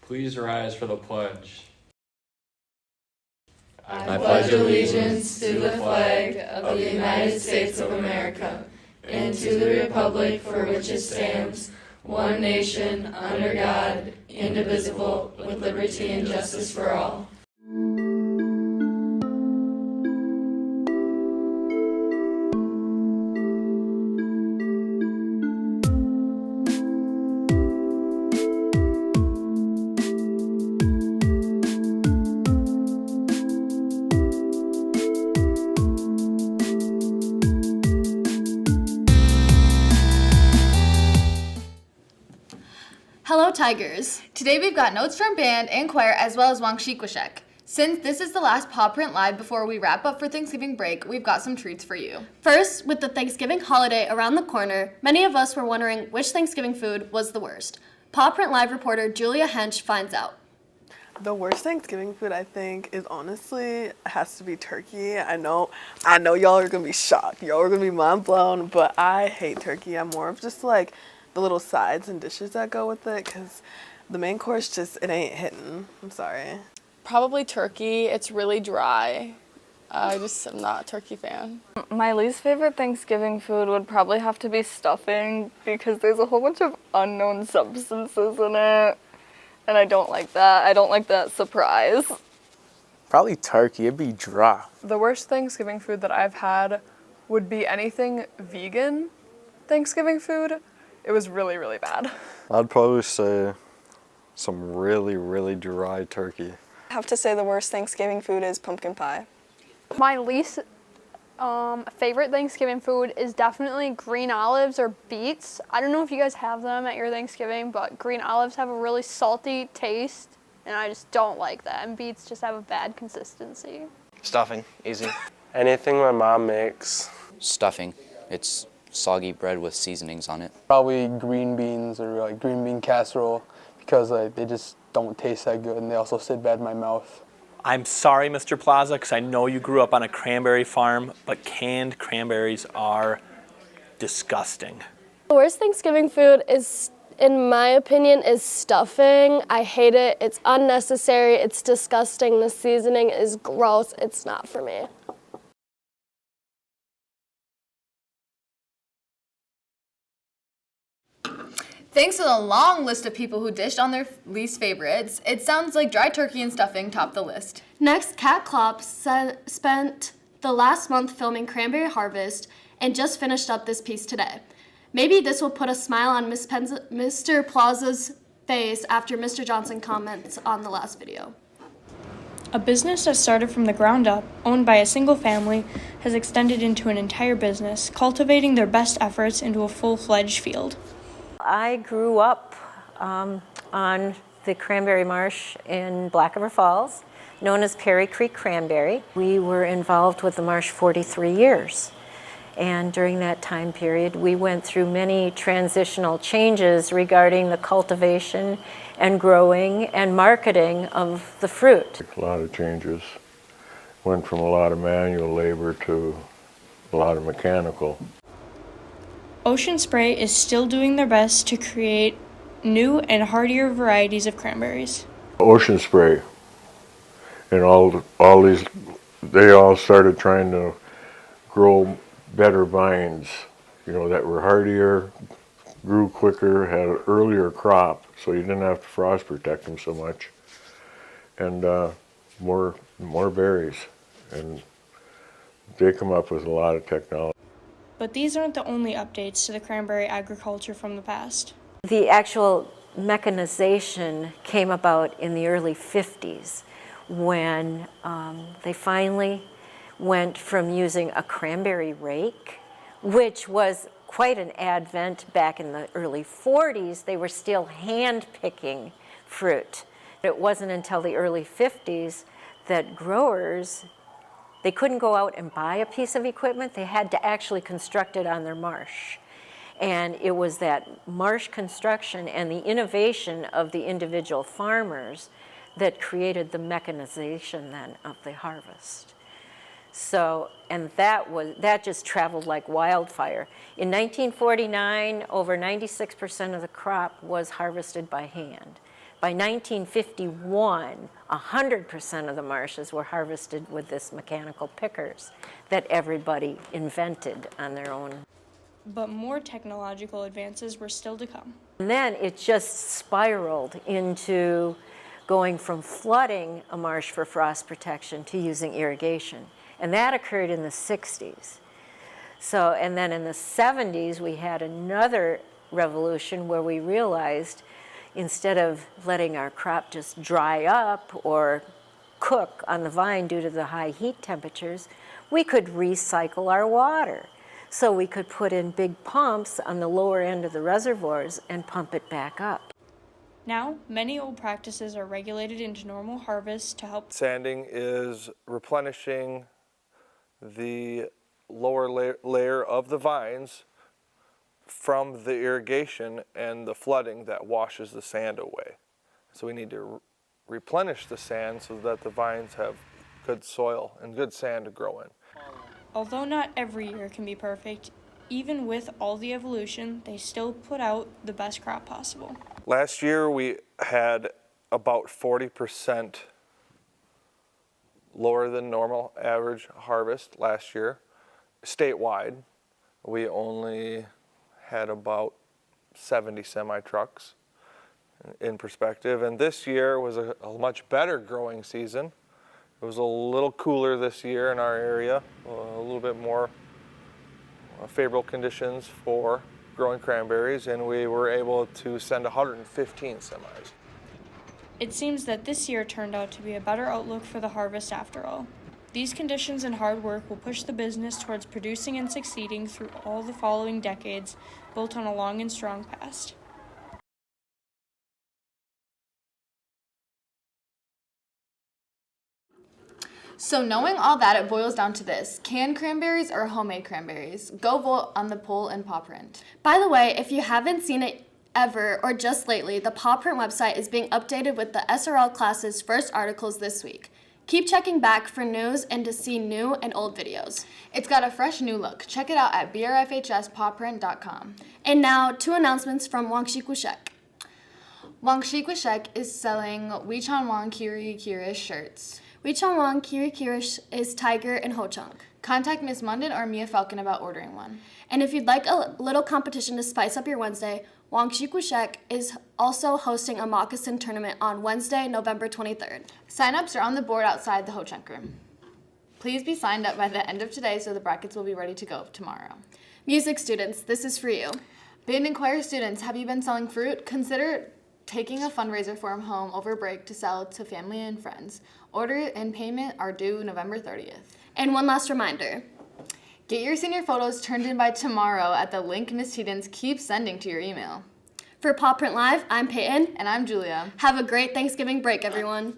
Please rise for the pledge. I pledge allegiance to the flag of the United States of America and to the republic for which it stands, one nation, under God, indivisible, with liberty and justice for all. Hello, Tigers! Today we've got notes from band and choir as well as Wang Shikwashek. Since this is the last Paw Print Live before we wrap up for Thanksgiving break, we've got some treats for you. First, with the Thanksgiving holiday around the corner, many of us were wondering which Thanksgiving food was the worst. Paw Print Live reporter Julia Hench finds out. The worst Thanksgiving food, I think, is honestly has to be turkey. I know y'all are gonna be shocked. Y'all are gonna be mind blown, but I hate turkey. I'm more of just like the little sides and dishes that go with it, because the main course it ain't hitting. I'm sorry. Probably turkey. It's really dry. I'm not a turkey fan. My least favorite Thanksgiving food would probably have to be stuffing, because there's a whole bunch of unknown substances in it, and I don't like that. I don't like that surprise. Probably turkey. It'd be dry. The worst Thanksgiving food that I've had would be anything vegan Thanksgiving food. It was really, really bad. I'd probably say some really, really dry turkey. I have to say the worst Thanksgiving food is pumpkin pie. My least favorite Thanksgiving food is definitely green olives or beets. I don't know if you guys have them at your Thanksgiving, but green olives have a really salty taste, and I just don't like that. And beets just have a bad consistency. Stuffing, easy. Anything my mom makes. Stuffing. It's soggy bread with seasonings on it. Probably green beans or like green bean casserole, because they just don't taste that good and they also sit bad in my mouth. I'm sorry, Mr. Plaza, because I know you grew up on a cranberry farm, but canned cranberries are disgusting. The worst Thanksgiving food is, in my opinion, is stuffing. I hate it. It's unnecessary. It's disgusting. The seasoning is gross. It's not for me. Thanks to the long list of people who dished on their least favorites, it sounds like dry turkey and stuffing top the list. Next, Kat Klopp spent the last month filming Cranberry Harvest and just finished up this piece today. Maybe this will put a smile on Mr. Plaza's face after Mr. Johnson comments on the last video. A business that started from the ground up, owned by a single family, has extended into an entire business, cultivating their best efforts into a full-fledged field. I grew up on the Cranberry Marsh in Black River Falls, known as Perry Creek Cranberry. We were involved with the marsh 43 years. And during that time period, we went through many transitional changes regarding the cultivation and growing and marketing of the fruit. A lot of changes. Went from a lot of manual labor to a lot of mechanical. Ocean Spray is still doing their best to create new and hardier varieties of cranberries. Ocean Spray and all these, they all started trying to grow better vines, that were hardier, grew quicker, had an earlier crop, so you didn't have to frost protect them so much, and more berries, and they come up with a lot of technology. But these aren't the only updates to the cranberry agriculture from the past. The actual mechanization came about in the early 50s when they finally went from using a cranberry rake, which was quite an advent back in the early 40s. They were still hand-picking fruit. It wasn't until the early 50s that growers, they couldn't go out and buy a piece of equipment. They had to actually construct it on their marsh. And it was that marsh construction and the innovation of the individual farmers that created the mechanization then of the harvest. So, and that just traveled like wildfire. In 1949, over 96% of the crop was harvested by hand. By 1951, 100% of the marshes were harvested with this mechanical pickers that everybody invented on their own. But more technological advances were still to come. And then it just spiraled into going from flooding a marsh for frost protection to using irrigation. And that occurred in the 60s. So, and then in the 70s, we had another revolution where we realized instead of letting our crop just dry up or cook on the vine due to the high heat temperatures, we could recycle our water. So we could put in big pumps on the lower end of the reservoirs and pump it back up. Now, many old practices are regulated into normal harvests to help. Sanding is replenishing the lower layer of the vines from the irrigation and the flooding that washes the sand away. So we need to replenish the sand so that the vines have good soil and good sand to grow in. Although not every year can be perfect, even with all the evolution, they still put out the best crop possible. Last year we had about 40% lower than normal average harvest last year. Statewide, we only had about 70 semi-trucks in perspective. And this year was a much better growing season. It was a little cooler this year in our area, a little bit more favorable conditions for growing cranberries, and we were able to send 115 semis. It seems that this year turned out to be a better outlook for the harvest after all. These conditions and hard work will push the business towards producing and succeeding through all the following decades, built on a long and strong past. So knowing all that, it boils down to this: canned cranberries or homemade cranberries? Go vote on the poll in Paw Print. By the way, if you haven't seen it ever or just lately, the Paw Print website is being updated with the SRL class's first articles this week. Keep checking back for news and to see new and old videos. It's got a fresh new look. Check it out at brfhspawprint.com. And now, 2 announcements from Wangsheek-Washek. Wangsheek-Washek is selling Wechanwang Kiri Kirish shirts. Wechanwang Kiri Kirish is Tiger and Ho-Chunk. Contact Miss Munden or Mia Falcon about ordering one. And if you'd like a little competition to spice up your Wednesday, Wangsheek-Washek is also hosting a moccasin tournament on Wednesday, November 23rd. Sign-ups are on the board outside the Ho-Chunk room. Please be signed up by the end of today so the brackets will be ready to go tomorrow. Music students, this is for you. Band and choir students, have you been selling fruit? Consider taking a fundraiser from home over break to sell to family and friends. Order and payment are due November 30th. And one last reminder. Get your senior photos turned in by tomorrow at the link Miss Teedens keeps sending to your email. For Paw Print Live, I'm Peyton. And I'm Julia. Have a great Thanksgiving break, everyone.